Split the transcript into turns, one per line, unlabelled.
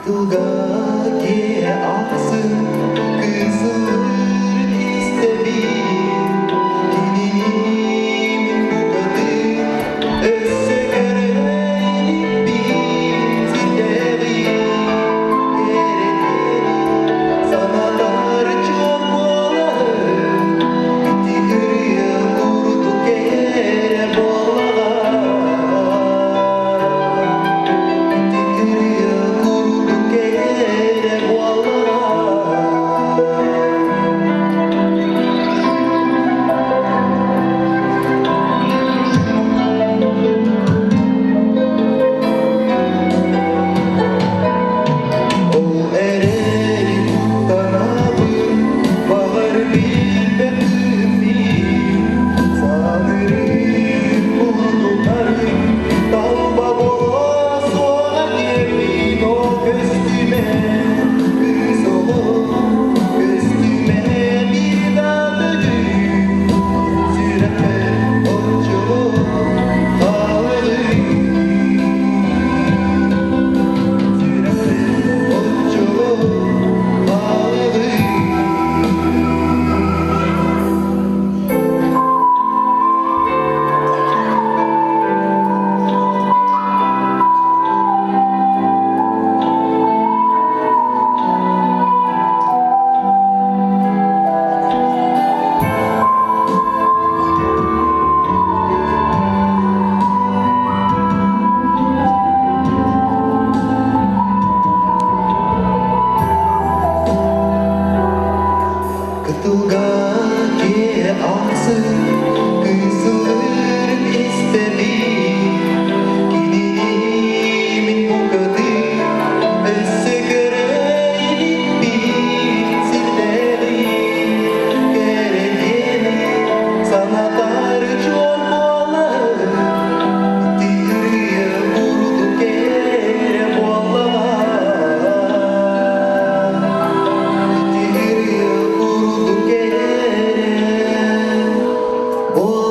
Tugagi aksın kızılır istedim Gideyim bu kadın Össegereyim bizleri Sanalar çok olalım Bitirya vurduk yere boğalar Bitirya vurduk yere boğalar O ereğin kanabı bağır bilmem sanırım bulutlarım dalba boğa soğan yemin o göğsüme kız olur göğsüme bir dağılır sürepe oçulu ağırır sürepe oçulu ağırır Tugagi aksın kızılır istedim Gideyim bu kadın Össegereyim bizleri Gereğini sanatar çok olalım Bitirya vurduk yere boğalar Bitirya vurduk yere boğalar